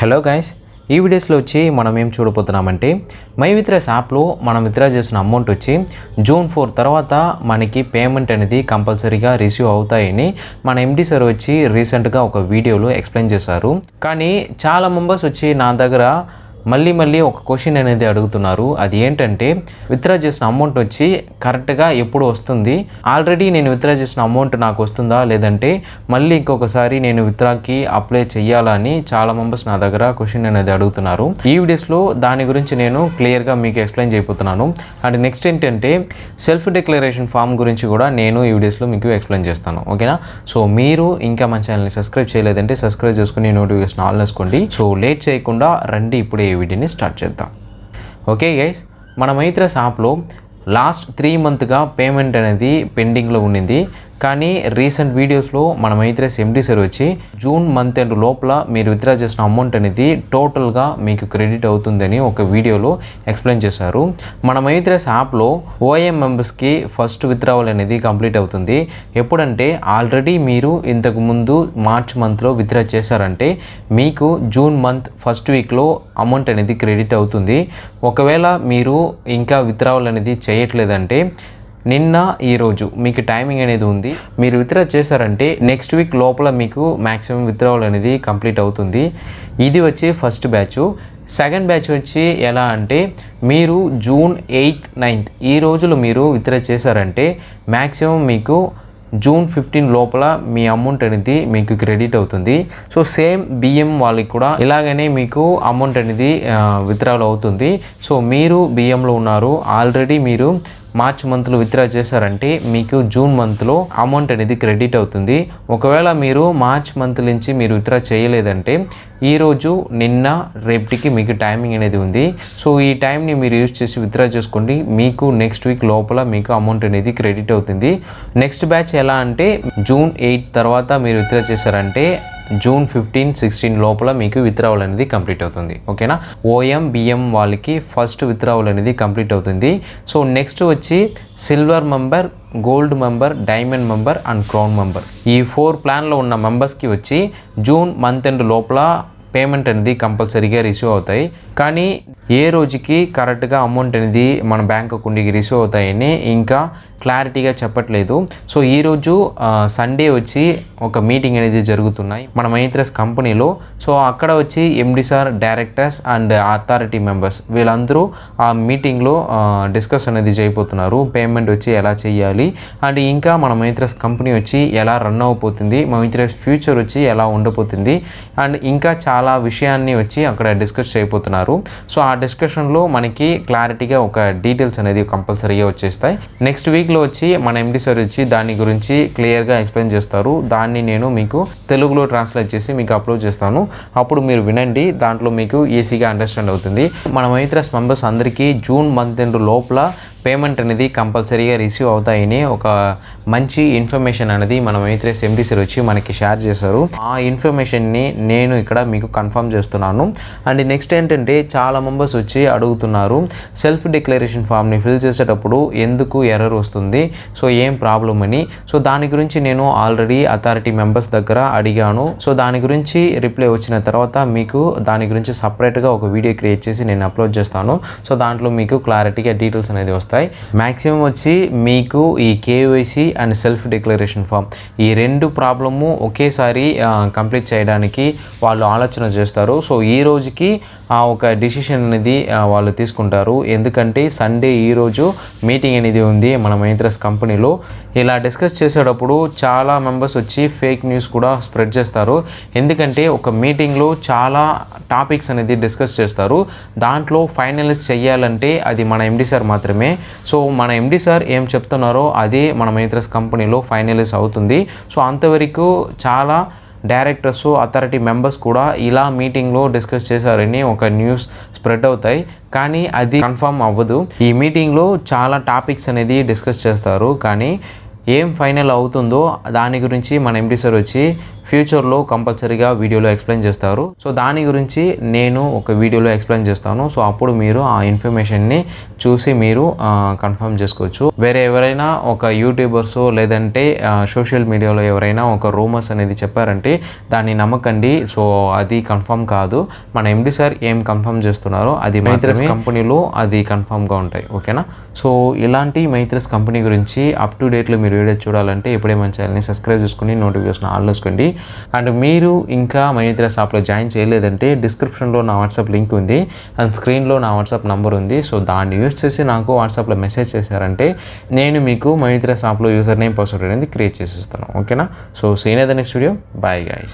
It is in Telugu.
హలో గైస్, ఈ వీడియోస్లో వచ్చి మనం ఏం చూడబోతున్నామంటే మై విత్డ్రాస్ యాప్లో మనం విత్డ్రా చేసిన అమౌంట్ వచ్చి జూన్ 4 తర్వాత మనకి పేమెంట్ అనేది కంపల్సరీగా రిసీవ్ అవుతాయని మన ఎండి సార్ వచ్చి రీసెంట్గా ఒక వీడియోలో ఎక్స్ప్లెయిన్ చేశారు. కానీ చాలా మెంబర్స్ వచ్చి నా దగ్గర మళ్ళీ ఒక క్వశ్చన్ అనేది అడుగుతున్నారు. అది ఏంటంటే విత్డ్రా చేసిన అమౌంట్ వచ్చి కరెక్ట్గా ఎప్పుడు వస్తుంది, ఆల్రెడీ నేను విత్డ్రా చేసిన అమౌంట్ నాకు వస్తుందా, లేదంటే మళ్ళీ ఇంకొకసారి నేను విత్డ్రాకి అప్లై చేయాలని చాలా మెంబర్స్ నా దగ్గర క్వశ్చన్ అనేది అడుగుతున్నారు. ఈ వీడియోస్లో దాని గురించి నేను క్లియర్గా మీకు ఎక్స్ప్లెయిన్ చేయబోతున్నాను. అండ్ నెక్స్ట్ ఏంటంటే సెల్ఫ్ డిక్లరేషన్ ఫామ్ గురించి కూడా నేను ఈ వీడియోస్లో మీకు ఎక్స్ప్లెయిన్ చేస్తాను. ఓకేనా? సో మీరు ఇంకా మన ఛానల్ని సబ్స్క్రైబ్ చేయలేదంటే సబ్స్క్రైబ్ చేసుకుని నోటిఫికేషన్ ఆల్ వేసుకోండి. సో లేట్ చేయకుండా రండి ఇప్పుడే ఈ వీడియోని స్టార్ట్ చేద్దాం. ఓకే గైస్, మన మైత్రాస్ యాప్లో లాస్ట్ 3 మంత్గా పేమెంట్ అనేది పెండింగ్లో ఉండింది. కానీ రీసెంట్ వీడియోస్లో మన మైత్రాస్ ఎండి సార్ వచ్చి జూన్ మంత్ ఎండ్ లోపల మీరు విత్డ్రా చేసిన అమౌంట్ అనేది టోటల్గా మీకు క్రెడిట్ అవుతుందని ఒక వీడియోలో ఎక్స్ప్లెయిన్ చేశారు. మన మైత్రాస్ యాప్లో ఓఎం మెంబర్స్కి ఫస్ట్ విత్డ్రావల్ అనేది కంప్లీట్ అవుతుంది. ఎప్పుడంటే ఆల్రెడీ మీరు ఇంతకుముందు మార్చ్ మంత్లో విత్డ్రా చేశారంటే మీకు జూన్ మంత్ ఫస్ట్ వీక్లో అమౌంట్ అనేది క్రెడిట్ అవుతుంది. ఒకవేళ మీరు ఇంకా విత్డ్రావల్ అనేది చేయట్లేదంటే నిన్న ఈరోజు మీకు టైమింగ్ అనేది ఉంది. మీరు విత్డ్రా చేశారంటే నెక్స్ట్ వీక్ లోపల మీకు మ్యాక్సిమం విత్డ్రావల్ అనేది కంప్లీట్ అవుతుంది. ఇది వచ్చి ఫస్ట్ బ్యాచ్. సెకండ్ బ్యాచ్ వచ్చి ఎలా అంటే మీరు జూన్ 8, 9 ఈ రోజులు మీరు విత్డ్రా చేశారంటే మ్యాక్సిమం మీకు జూన్ 15 లోపల మీ అమౌంట్ అనేది మీకు క్రెడిట్ అవుతుంది. సో సేమ్ బిఎం వాళ్ళకి కూడా ఇలాగనే మీకు అమౌంట్ అనేది విత్డ్రావల్ అవుతుంది. సో మీరు బిఎంలో ఉన్నారు, ఆల్రెడీ మీరు మార్చ్ మంత్లో విత్డ్రా చేశారంటే మీకు జూన్ మంత్లో అమౌంట్ అనేది క్రెడిట్ అవుతుంది. ఒకవేళ మీరు మార్చ్ మంత్ నుంచి మీరు విత్డ్రా చేయలేదంటే ఈరోజు నిన్న రేపటికి మీకు టైమింగ్ అనేది ఉంది. సో ఈ టైంని మీరు యూజ్ చేసి విత్డ్రా చేసుకోండి. మీకు నెక్స్ట్ వీక్ లోపల మీకు అమౌంట్ అనేది క్రెడిట్ అవుతుంది. నెక్స్ట్ బ్యాచ్ ఎలా అంటే జూన్ 8 తర్వాత మీరు విత్డ్రా చేశారంటే జూన్ 15, 16 లోపల మీకు విత్డ్రావల్ అనేది కంప్లీట్ అవుతుంది. ఓకేనా? ఓఎం బిఎం వాళ్ళకి ఫస్ట్ విత్డ్రావల్ అనేది కంప్లీట్ అవుతుంది. సో నెక్స్ట్ వచ్చి silver member, gold member, diamond member and crown member ఈ 4 ప్లాన్లో ఉన్న మెంబర్స్కి వచ్చి జూన్ మంత్ ఎండ్ లోపల పేమెంట్ అనేది కంపల్సరీగా రిసీవ్ అవుతాయి. కానీ ఏ రోజుకి కరెక్ట్గా అమౌంట్ అనేది మన బ్యాంక్ అకౌంట్కి రిసీవ్ అవుతాయని ఇంకా క్లారిటీగా చెప్పట్లేదు. సో ఈరోజు సండే వచ్చి ఒక మీటింగ్ అనేది జరుగుతున్నాయి మన మైత్రాస్ కంపెనీలో. సో అక్కడ వచ్చి MD sir, directors and authority members వీళ్ళందరూ ఆ మీటింగ్లో డిస్కస్ అనేది చేయబోతున్నారు. పేమెంట్ వచ్చి ఎలా చేయాలి అండ్ ఇంకా మన మైత్రాస్ కంపెనీ వచ్చి ఎలా రన్ అయిపోతుంది, మైత్రాస్ ఫ్యూచర్ వచ్చి ఎలా ఉండబోతుంది అండ్ ఇంకా చాలా విషయాన్ని వచ్చి అక్కడ డిస్కస్ చేయబోతున్నారు. సో ఆ డిస్కషన్లో మనకి క్లారిటీగా ఒక డీటెయిల్స్ అనేది కంపల్సరీగా వచ్చేస్తాయి. నెక్స్ట్ వీక్లో వచ్చి మన ఎండి సార్ వచ్చి దాని గురించి క్లియర్గా ఎక్స్ప్లెయిన్ చేస్తారు. దాన్ని నేను మీకు తెలుగులో ట్రాన్స్లేట్ చేసి మీకు అప్లోడ్ చేస్తాను. అప్పుడు మీరు వినండి, దాంట్లో మీకు ఈజీగా అండర్స్టాండ్ అవుతుంది. మన మైత్రాస్ మెంబర్స్ అందరికీ జూన్ మంత్ ఎండ్ లోపల పేమెంట్ అనేది కంపల్సరీగా రిసీవ్ అవుతాయని ఒక మంచి ఇన్ఫర్మేషన్ అనేది మన మైత్రాస్ ఎండి సార్ వచ్చి మనకి షేర్ చేశారు. ఆ ఇన్ఫర్మేషన్ని నేను ఇక్కడ మీకు కన్ఫర్మ్ చేస్తున్నాను. అండ్ నెక్స్ట్ ఏంటంటే చాలా మెంబర్స్ వచ్చి అడుగుతున్నారు సెల్ఫ్ డిక్లరేషన్ ఫామ్ని ఫిల్ చేసేటప్పుడు ఎందుకు ఎర్రర్ వస్తుంది, సో ఏం ప్రాబ్లం అని. సో దాని గురించి నేను ఆల్రెడీ అథారిటీ మెంబర్స్ దగ్గర అడిగాను. సో దాని గురించి రిప్లై వచ్చిన తర్వాత మీకు దాని గురించి సపరేట్గా ఒక వీడియో క్రియేట్ చేసి నేను అప్లోడ్ చేస్తాను. సో దాంట్లో మీకు క్లారిటీగా డీటెయిల్స్ అనేది వస్తాయి. మ్యాక్సిమం వచ్చి మీకు ఈ KYC and self declaration form ఈ 2 ప్రాబ్లము ఒకేసారి కంప్లీట్ చేయడానికి వాళ్ళు ఆలోచన చేస్తారు. సో ఈ రోజుకి ఒక డిసిషన్ అనేది వాళ్ళు తీసుకుంటారు. ఎందుకంటే సండే ఈరోజు మీటింగ్ అనేది ఉంది మన మైత్రాస్ కంపెనీలో. ఇలా డిస్కస్ చేసేటప్పుడు చాలా మెంబర్స్ వచ్చి ఫేక్ న్యూస్ కూడా స్ప్రెడ్ చేస్తారు. ఎందుకంటే ఒక మీటింగ్లో చాలా టాపిక్స్ అనేది డిస్కస్ చేస్తారు. దాంట్లో ఫైనలైజ్ చేయాలంటే అది మన ఎండి సార్ మాత్రమే. సో మన ఎండి సార్ ఏం చెప్తున్నారో అదే మన మైత్రాస్ కంపెనీలో ఫైనలైజ్ అవుతుంది. సో అంతవరకు చాలా డైరెక్టర్స్, అథారిటీ మెంబర్స్ కూడా ఇలా మీటింగ్లో డిస్కస్ చేశారని ఒక న్యూస్ స్ప్రెడ్ అవుతాయి. కానీ అది కన్ఫర్మ్ అవ్వదు. ఈ మీటింగ్లో చాలా టాపిక్స్ అనేది డిస్కస్ చేస్తారు. కానీ ఏం ఫైనల్ అవుతుందో దాని గురించి మన ఎండి సార్ వచ్చి ఫ్యూచర్లో కంపల్సరీగా వీడియోలో ఎక్స్ప్లెయిన్ చేస్తారు. సో దాని గురించి నేను ఒక వీడియోలో ఎక్స్ప్లెయిన్ చేస్తాను. సో అప్పుడు మీరు ఆ ఇన్ఫర్మేషన్ని చూసి మీరు కన్ఫర్మ్ చేసుకోవచ్చు. వేరే ఎవరైనా ఒక యూట్యూబర్స్ లేదంటే సోషల్ మీడియాలో ఎవరైనా ఒక రూమర్స్ అనేది చెప్పారంటే దాన్ని నమ్మకండి. సో అది కన్ఫర్మ్ కాదు. మన ఎండి సార్ ఏం కన్ఫర్మ్ చేస్తున్నారో అది మైత్రస్ కంపెనీలో అది కన్ఫర్మ్గా ఉంటాయి. ఓకేనా? సో ఇలాంటి మైత్రస్ కంపెనీ గురించి అప్ టు డేట్లో మీరు వీడియో చూడాలంటే ఇప్పుడే మన ఛానల్ని సబ్స్క్రైబ్ చేసుకుని నోటిఫికేషన్ ఆల్ చేసుకోండి. అండ్ మీరు ఇంకా మైత్రస్ యాప్లో జాయిన్ చేయలేదంటే డిస్క్రిప్షన్లో నా వాట్సాప్ లింక్ ఉంది అండ్ స్క్రీన్లో నా వాట్సాప్ నంబర్ ఉంది. సో దాన్ని యూజ్ చేసి నాకు వాట్సాప్లో మెసేజ్ చేశారంటే నేను మీకు మైత్రస్ యాప్లో యూజర్ నేమ్ పాస్వర్డ్ అనేది క్రియేట్ చేసిస్తాను. ఓకేనా? So see in next video. Bye guys.